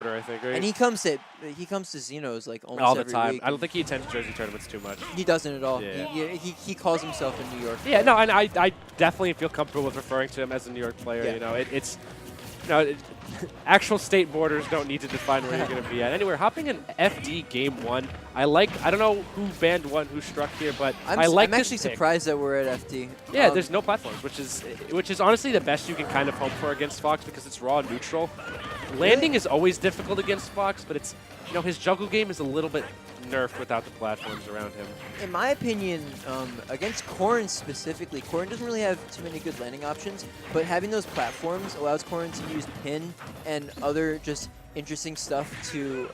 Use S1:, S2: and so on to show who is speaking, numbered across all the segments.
S1: I think, right?
S2: And he comes to Xenos like almost
S1: all the
S2: every
S1: time.
S2: week.
S1: I don't think he attends Jersey tournaments too much.
S2: He doesn't at all.
S1: Yeah.
S2: He calls himself a New York.
S1: Yeah, no, and I definitely feel comfortable with referring to him as a New York player.
S2: Yeah.
S1: You know, it's actual state borders don't need to define where you're going to be at. Anyway, hopping in FD Game 1. I don't know who banned one, who struck here, but I like
S2: I'm
S1: this
S2: actually
S1: pick.
S2: surprised that we're at FD.
S1: Yeah, there's no platforms, which is honestly the best you can kind of hope for against Fox because it's raw and neutral. Landing is always difficult against Fox, but it's his juggle game is a little bit nerfed without the platforms around him.
S2: In my opinion, against Corrin specifically, Corrin doesn't really have too many good landing options, but having those platforms allows Corrin to use pin and other just interesting stuff to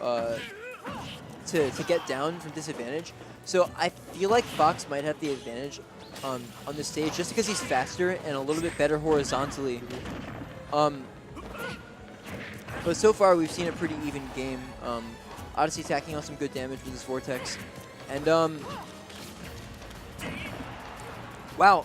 S2: get down from disadvantage. So I feel like Fox might have the advantage on this stage just because he's faster and a little bit better horizontally. But so far we've seen a pretty even game. Odyssey attacking on some good damage with his Vortex. And, wow,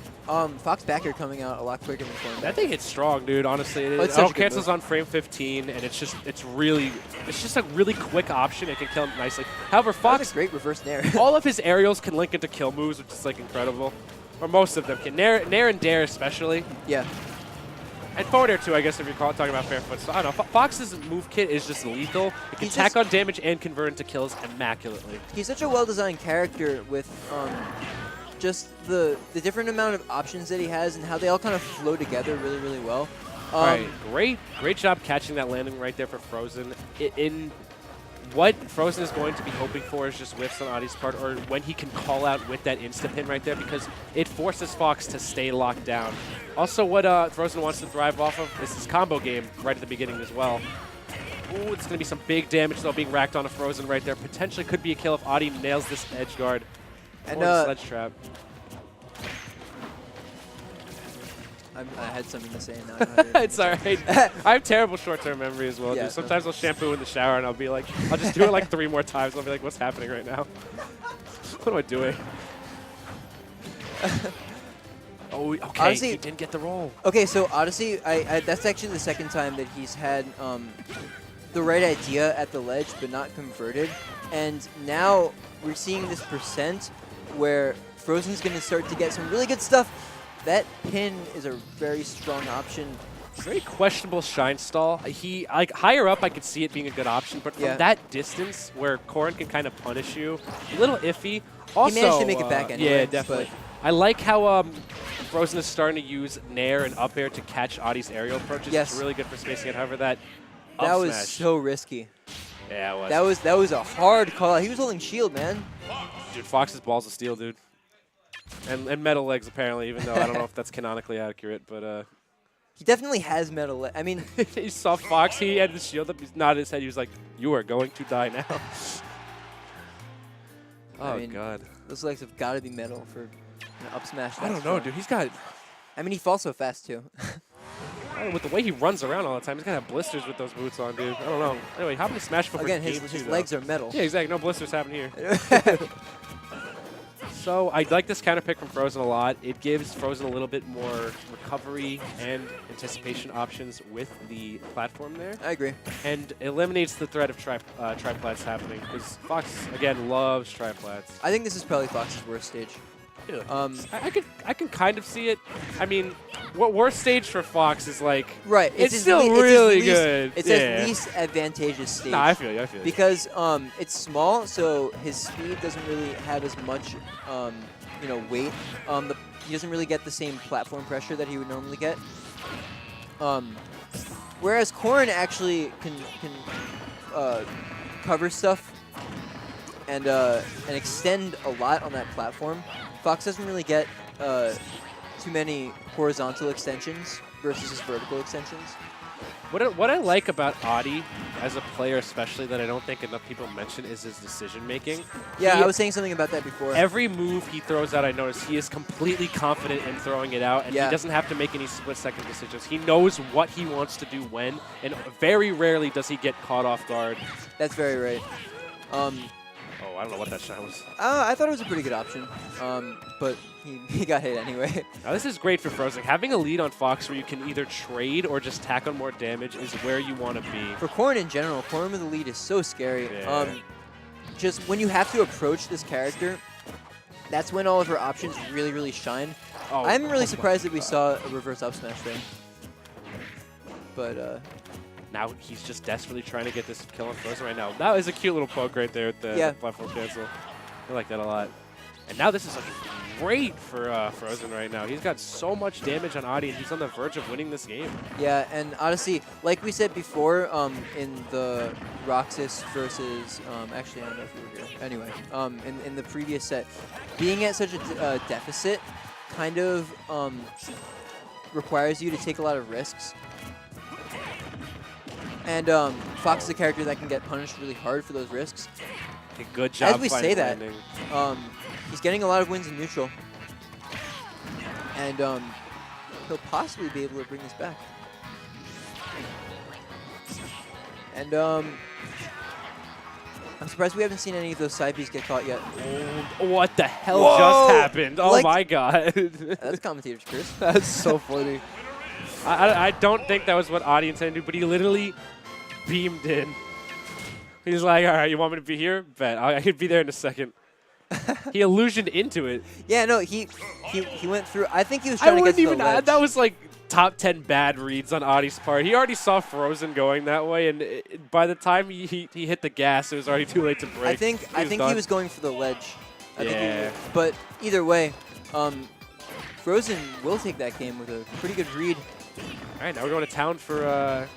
S2: Fox back air coming out a lot quicker than Corrin.
S1: That thing hits strong, dude, honestly. It cancels on frame 15, and it's just a really quick option. It can kill him nicely. However, Fox...
S2: That's a great reverse Nair.
S1: all of his aerials can link into kill moves, which is, like, incredible. Or most of them can. Nair and Dare especially.
S2: Yeah.
S1: And forward air too, I guess, if you're talking about barefoot. So I don't know. Fox's move kit is just lethal. It can tack on damage and convert into kills immaculately.
S2: He's such a well-designed character with just the different amount of options that he has and how they all kind of flow together really, really well.
S1: All right, great job catching that landing right there for Frozen. What Frozen is going to be hoping for is just whiffs on Adi's part, or when he can call out with that insta-pin right there, because it forces Fox to stay locked down. Also, what Frozen wants to thrive off of is his combo game right at the beginning as well. Ooh, it's going to be some big damage, though, being racked on a Frozen right there. Potentially could be a kill if Adi nails this edge guard or the sledge trap.
S2: I had something to say and now I don't have
S1: It's all right. I have terrible short-term memory as well,
S2: Yeah,
S1: dude. Sometimes I'll shampoo in the shower and I'll just do it like 3 more times. I'll be like, what's happening right now? What am I doing? Oh, okay,
S2: Honestly,
S1: he didn't get the roll.
S2: Okay, so Odyssey, that's actually the second time that he's had the right idea at the ledge but not converted. And now we're seeing this percent where Frozen's going to start to get some really good stuff. That pin is a very strong option.
S1: Very questionable shine stall. Higher up, I could see it being a good option, but from that distance where Corrin can kind of punish you, a little iffy. Also,
S2: he managed to make it back anyway.
S1: Yeah, definitely. I like how Frozen is starting to use Nair and up air to catch Adi's aerial approaches.
S2: Yes.
S1: It's really good for spacing it. However, that
S2: was
S1: smash.
S2: so risky.
S1: Yeah, it was.
S2: That was a hard call. He was holding shield, man.
S1: Dude, Fox's balls of steel, dude. And metal legs, apparently, even though I don't know if that's canonically accurate, but...
S2: He definitely has metal legs. I mean...
S1: he saw Fox, he had the shield up, he's nodded his head, he was like, you are going to die now. Oh, God.
S2: Those legs have got to be metal for an up smash.
S1: I don't know, dude. He's got...
S2: I mean, he falls so fast, too.
S1: With the way he runs around all the time, he's got to have blisters with those boots on, dude. I don't know. Anyway, how many smash before
S2: Again, his legs are metal.
S1: Yeah, exactly. No blisters happen here. So I like this counter pick from Frozen a lot. It gives Frozen a little bit more recovery and anticipation options with the platform there.
S2: I agree.
S1: And eliminates the threat of triplats happening, because Fox, again, loves triplats.
S2: I think this is probably Fox's worst stage.
S1: Really? I can kind of see it. I mean, what worst stage for Fox is like...
S2: Right.
S1: It's still really good.
S2: It's his least advantagesous stage.
S1: No, I feel you.
S2: Because it's small, so his speed doesn't really have as much, weight. He doesn't really get the same platform pressure that he would normally get. Whereas Corrin actually can cover stuff and extend a lot on that platform. Fox doesn't really get too many horizontal extensions versus his vertical extensions.
S1: What I like about Adi as a player especially that I don't think enough people mention is his decision making.
S2: Yeah, I was saying something about that before.
S1: Every move he throws out, I notice he is completely confident in throwing it out, and he doesn't have to make any split-second decisions. He knows what he wants to do when, and very rarely does he get caught off guard.
S2: That's very right.
S1: Oh, I don't know what that shot was.
S2: I thought it was a pretty good option, but he got hit anyway.
S1: Now this is great for Frozen. Having a lead on Fox where you can either trade or just tack on more damage is where you want to be.
S2: For Corrin in general, Corrin with the lead is so scary.
S1: Yeah.
S2: Just when you have to approach this character, that's when all of her options really, really shine.
S1: Oh,
S2: I'm really surprised that we saw a reverse up smash there. But
S1: now he's just desperately trying to get this kill on Frozen right now. That is a cute little poke right there with the platform cancel. I like that a lot. And now this is looking great for Frozen right now. He's got so much damage on Oddie, and he's on the verge of winning this game.
S2: Yeah, and Odyssey, like we said before, in the Roxas versus, actually, I don't know if you were here. Anyway, in the previous set, being at such a deficit kind of requires you to take a lot of risks. And Fox is a character that can get punished really hard for those risks.
S1: Okay, good job.
S2: As we say that, he's getting a lot of wins in neutral. And he'll possibly be able to bring this back. And I'm surprised we haven't seen any of those side Bs get caught yet.
S1: Oh, what the hell just happened? Oh, like, my God.
S2: That's commentator's curse.
S1: That's so funny. I don't think that was what Oddie intended to do, but he literally beamed in. He's like, all right, you want me to be here? Bet. I could be there in a second. He illusioned into it.
S2: Yeah, no, he went through. I think he was trying to get to the ledge.
S1: That was like top 10 bad reads on Oddie's part. He already saw Frozen going that way, and by the time he hit the gas, it was already too late to break.
S2: I think he was going for the ledge.
S1: Yeah.
S2: But either way, Frozen will take that game with a pretty good read.
S1: All right, now we're going to town for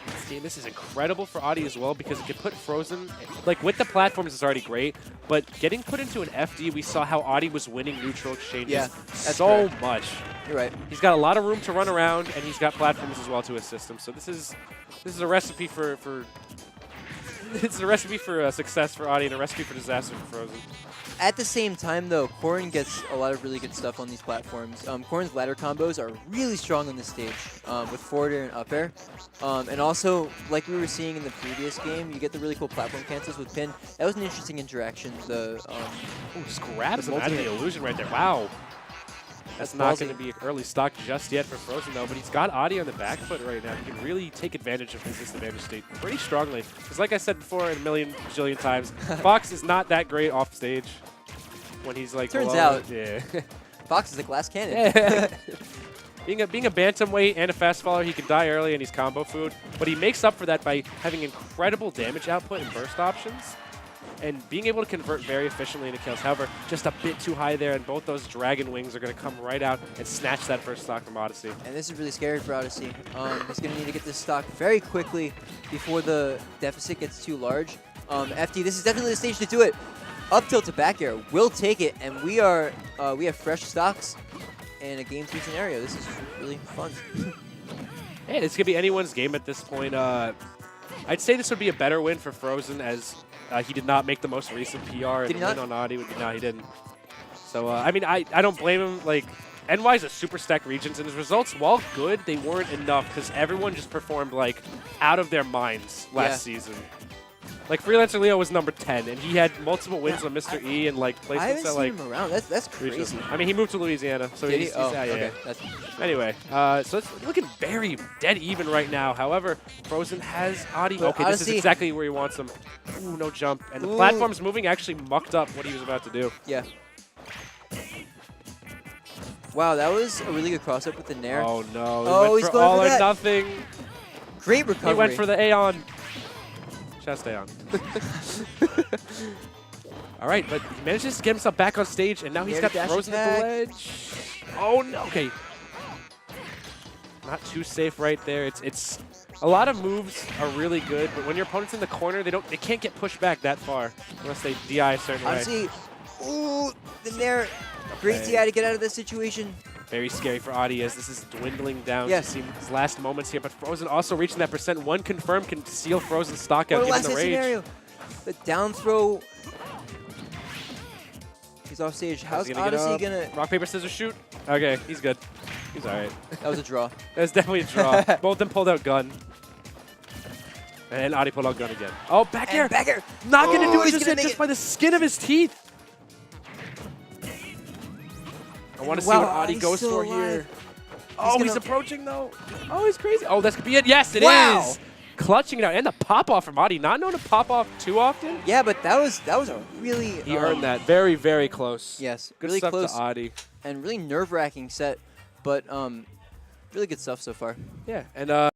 S1: this game. This is incredible for Oddie as well because it can put Frozen, like with the platforms is already great, but getting put into an FD, we saw how Oddie was winning neutral exchanges so much.
S2: You're right.
S1: He's got a lot of room to run around, and he's got platforms as well to assist him. So this is a recipe for it's a recipe for success for Oddie and a recipe for disaster for Frozen.
S2: At the same time, though, Corrin gets a lot of really good stuff on these platforms. Corrin's ladder combos are really strong on this stage with forward air and up air. And also, like we were seeing in the previous game, you get the really cool platform cancels with Pin. That was an interesting interaction.
S1: Just grabs him out of the illusion right there. Wow. That's not going to be early stock just yet for Frozen, though, but he's got Oddie on the back foot right now. He can really take advantage of his disadvantage state pretty strongly. Because like I said before a million bajillion times, Fox is not that great off stage when he's like
S2: Turns out,
S1: yeah.
S2: Fox is a glass cannon.
S1: Yeah. Being a bantamweight and a fast faller, he can die early and he's combo food. But he makes up for that by having incredible damage output and burst options. And being able to convert very efficiently into kills. However, just a bit too high there, and both those dragon wings are going to come right out and snatch that first stock from Odyssey.
S2: And this is really scary for Odyssey. He's going to need to get this stock very quickly before the deficit gets too large. FD, this is definitely the stage to do it. Up tilt to back air, we'll take it, and we have fresh stocks in a game 3 scenario. This is really fun.
S1: Hey, this could be anyone's game at this point. I'd say this would be a better win for Frozen as he did not make the most recent PR and win on Oddie. No, he didn't. So, I mean, I don't blame him. Like, NY's a super stacked regions, and his results, while good, they weren't enough because everyone just performed, like, out of their minds last season. Like, Freelancer Leo was number 10, and he had multiple wins on Mr. E and, like, placements
S2: I haven't
S1: at, like...
S2: seen him around. That's crazy.
S1: I mean, he moved to Louisiana, so
S2: Did
S1: he's
S2: he? Oh,
S1: yeah.
S2: okay.
S1: Anyway, so it's looking very dead even right now. However, Frozen has Oddie.
S2: But
S1: Okay,
S2: Odyssey,
S1: this is exactly where he wants him. Ooh, no jump. And the platform's moving actually mucked up what he was about to do.
S2: Yeah. Wow, that was a really good cross-up with the Nair.
S1: Oh, no.
S2: Oh,
S1: he's going all or nothing.
S2: Great recovery.
S1: He went for the Aeon. Chest Aeon. All right, but he manages to get himself back on stage, and now he's got Frozen at the ledge. Oh, no. Okay. Not too safe right there. It's a lot of moves are really good, but when your opponent's in the corner, they can't get pushed back that far unless they DI a certain way.
S2: Honestly, ooh, the Nair. Great DI to get out of this situation.
S1: Very scary for Oddie as this is dwindling down to see his last moments here. But Frozen also reaching that % 1 confirmed can seal Frozen's stock out given the rage.
S2: Scenario. The down throw. He's off stage. How's Odyssey gonna...
S1: Rock, paper, scissors, shoot. Okay, he's good. He's all right.
S2: That was a draw.
S1: That was definitely a draw. Both of them pulled out gun. And Adi pulled out gun again. Oh, back air.
S2: Back air.
S1: Not going to do it
S2: he's gonna make
S1: just
S2: it.
S1: by the skin of his teeth. I want to see
S2: Wow,
S1: what Adi
S2: Adi's
S1: goes
S2: still
S1: for
S2: alive.
S1: here. Oh, he's
S2: gonna-
S1: approaching though. Oh, he's crazy. Oh, that's going to be it. Yes, it is.
S2: Wow.
S1: Clutching it out. And the pop-off from Adi. Not known to pop off too often.
S2: Yeah, but that was a really
S1: He earned that. Very, very close.
S2: Yes,
S1: Good
S2: really
S1: stuff
S2: close
S1: to Adi.
S2: and really nerve-wracking set, but really good stuff so far.
S1: Yeah, and